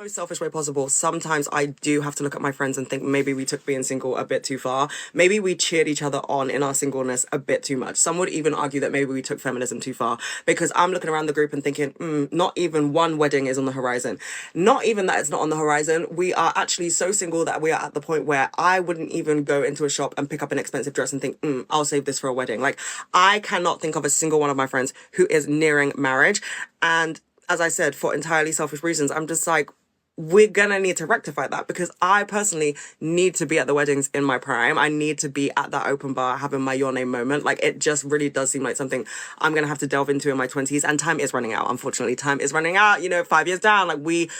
most selfish way possible, sometimes I do have to look at my friends and think maybe we took being single a bit too far. Maybe we cheered each other on in our singleness a bit too much. Some would even argue that maybe we took feminism too far, because I'm looking around the group and thinking, not even one wedding is on the horizon. Not even that it's not on the horizon. We are actually so single that we are at the point where I wouldn't even go into a shop and pick up an expensive dress and think, I'll save this for a wedding. Like, I cannot think of a single one of my friends who is nearing marriage. And as I said, for entirely selfish reasons, I'm just like, we're gonna need to rectify that, because I personally need to be at the weddings in my prime. I need to be at that open bar having my your name moment. Like, it just really does seem like something I'm gonna have to delve into in my 20s, and time is running out. Unfortunately, time is running out. 5 years down, like we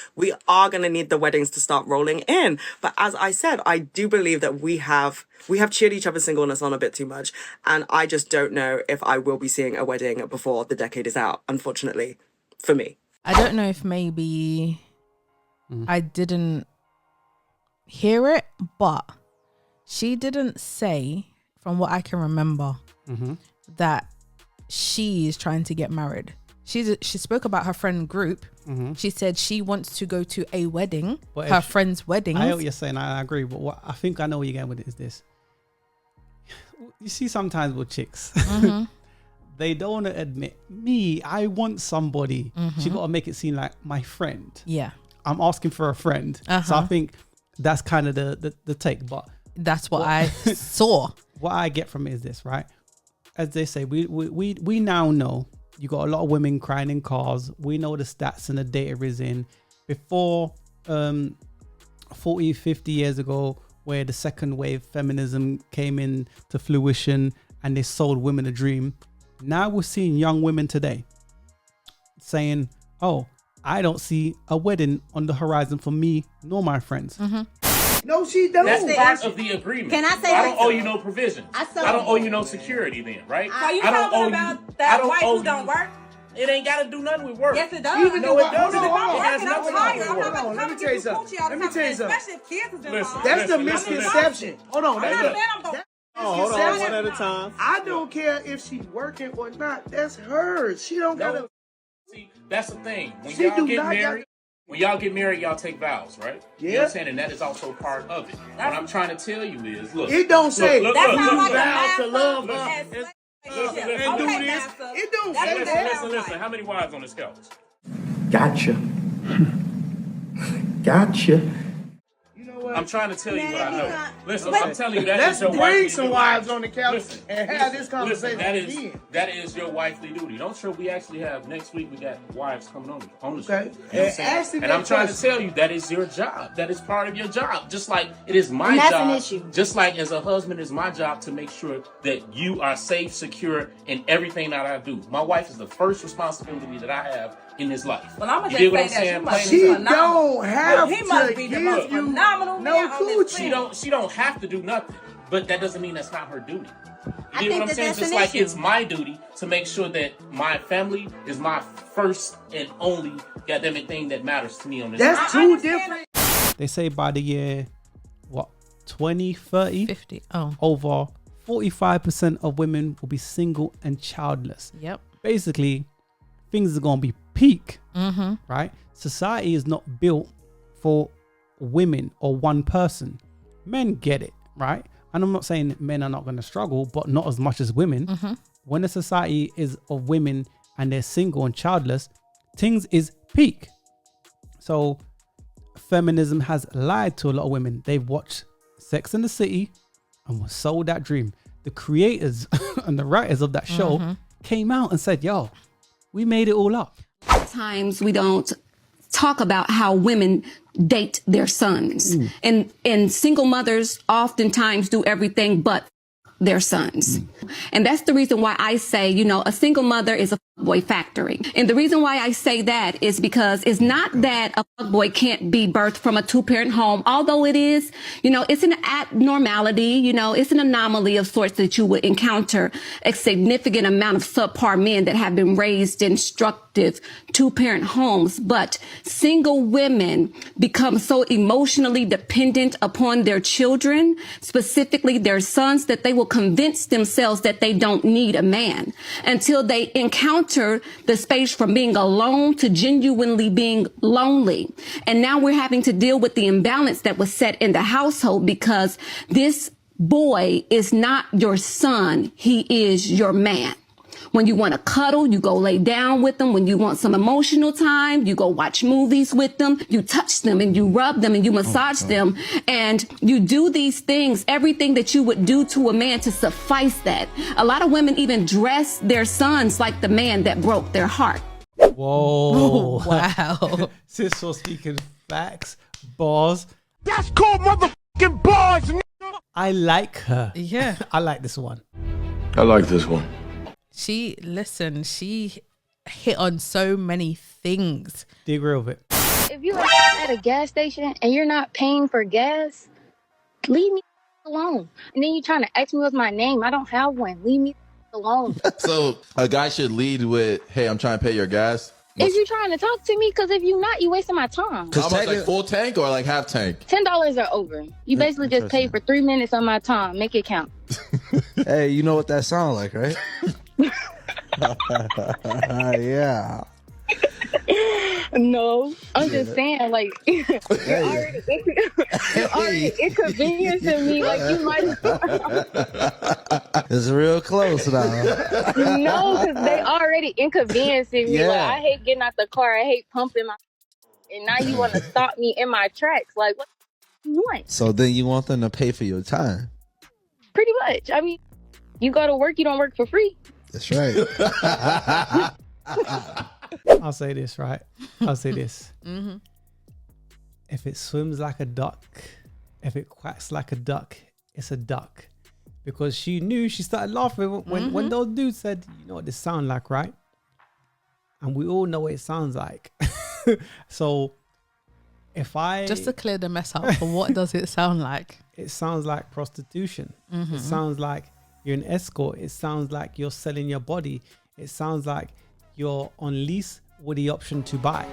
are gonna need the weddings to start rolling in. But as I said, I do believe that we have cheered each other's singleness on a bit too much, and I just don't know if I will be seeing a wedding before the decade is out, unfortunately, for me. I don't know if maybe I didn't hear it, but she didn't say, from what I can remember, that she is trying to get married. She spoke about her friend group. She said she wants to go to a wedding, but her friend's wedding. I know what you're saying. I agree, but what I think I know where you're going with it is this. You see sometimes with chicks, they don't want to admit, I want somebody. She got to make it seem like my friend. Yeah. I'm asking for a friend. So I think that's kind of the take. But that's what I saw. What I get from it is this, right? As they say, we now know you got a lot of women crying in cars. We know the stats and the data is in. Before 40, 50 years ago, where the second wave feminism came in to fruition and they sold women a dream. Now we're seeing young women today saying, I don't see a wedding on the horizon for me nor my friends. No, she don't. That's part of the agreement. Can I say I don't owe you no provisions. I don't owe you no security then, right? Are you talking about that wife who don't work? It ain't got to do nothing with work. Yes, it does. Even though it doesn't. It has I'm nothing tired. to do with work. Let me tell you something. Especially if kids is involved. That's the misconception. Hold on. Hold on, one at a time. I don't care if she's working or not. That's hers. She don't gotta. See, that's the thing. When y'all get married, y'all take vows, right? Yeah. You know what I'm saying? And that is also part of it. What I'm trying to tell you is, look. It don't say that's not like vows to love her and do this. It don't say that. Listen. How many wives on this couch? Gotcha. Gotcha. I'm trying to tell you what I know. Listen, I'm telling you that is your wifely duty. Let's bring some wives on the couch and have this conversation again. That is your wifely duty. Don't show we actually have, next week we got wives coming on the show. Okay. You know what I'm saying? And I'm trying to tell you that is your job. That is part of your job. Just like it is my job. An issue. Just like as a husband, it's my job to make sure that you are safe, secure in everything that I do. My wife is the first responsibility that I have in this life. Well, I'm gonna just say that she don't have he must be the most phenomenal no coochie. She don't have to do nothing, but that doesn't mean that's not her duty. I You get think what I'm saying? that's Just an like issue. it's my duty to make sure that my family is my first and only goddamn thing that matters to me on this. That's two different. They say by the year 2030, 50. over 45% of women will be single and childless. Yep. Basically, things are gonna be peak, right? Society is not built for women or one person. Men get it, right? And I'm not saying men are not going to struggle, but not as much as women. When a society is of women and they're single and childless, things is peak. So feminism has lied to a lot of women. They've watched Sex and the City and was sold that dream. The creators and the writers of that show came out and said, yo, we made it all up. Times we don't talk about how women date their sons. And single mothers oftentimes do everything but their sons. And that's the reason why I say, a single mother is a boy factory. And the reason why I say that is because it's not that a boy can't be birthed from a two-parent home, although it is, it's an abnormality, it's an anomaly of sorts that you would encounter a significant amount of subpar men that have been raised in structive two-parent homes. But single women become so emotionally dependent upon their children, specifically their sons, that they will convince themselves that they don't need a man until they encounter encounter the space from being alone to genuinely being lonely. And now we're having to deal with the imbalance that was set in the household because this boy is not your son. He is your man. When you want to cuddle, you go lay down with them. When you want some emotional time, you go watch movies with them. You touch them and you rub them and you massage them. And you do these things, everything that you would do to a man to suffice that. A lot of women even dress their sons like the man that broke their heart. Whoa. Wow. Sis was speaking facts, bars. That's called motherfucking bars, nigga. I like her. Yeah. I like this one. I like this one. She hit on so many things. Dig real bit. If you are at a gas station and you're not paying for gas, leave me alone. And then you're trying to ask me what's my name. I don't have one. Leave me alone. So a guy should lead with, "Hey, I'm trying to pay your gas." If you're trying to talk to me, because if you're not, you're wasting my time. How much, like full tank or like half tank? $10 or over. You basically just paid for 3 minutes of my time. Make it count. Hey, you know what that sound like, right? Yeah. No, I'm just saying, like, you're already inconveniencing me. Like, you might. It's real close now. No, because they already inconveniencing me. Yeah. Like, I hate getting out the car. I hate pumping my. And now you want to stop me in my tracks. Like, what do you want? So then you want them to pay for your time. Pretty much. I mean, you go to work, you don't work for free. That's right. I'll say this, right? I'll say this. Mm-hmm. If it swims like a duck, if it quacks like a duck, it's a duck. Because she knew, she started laughing when those dudes said, you know what this sound like, right? And we all know what it sounds like. So if I... Just to clear the mess up, what does it sound like? It sounds like prostitution. It sounds like you're an escort. It sounds like you're selling your body. It sounds like you're on lease with the option to buy.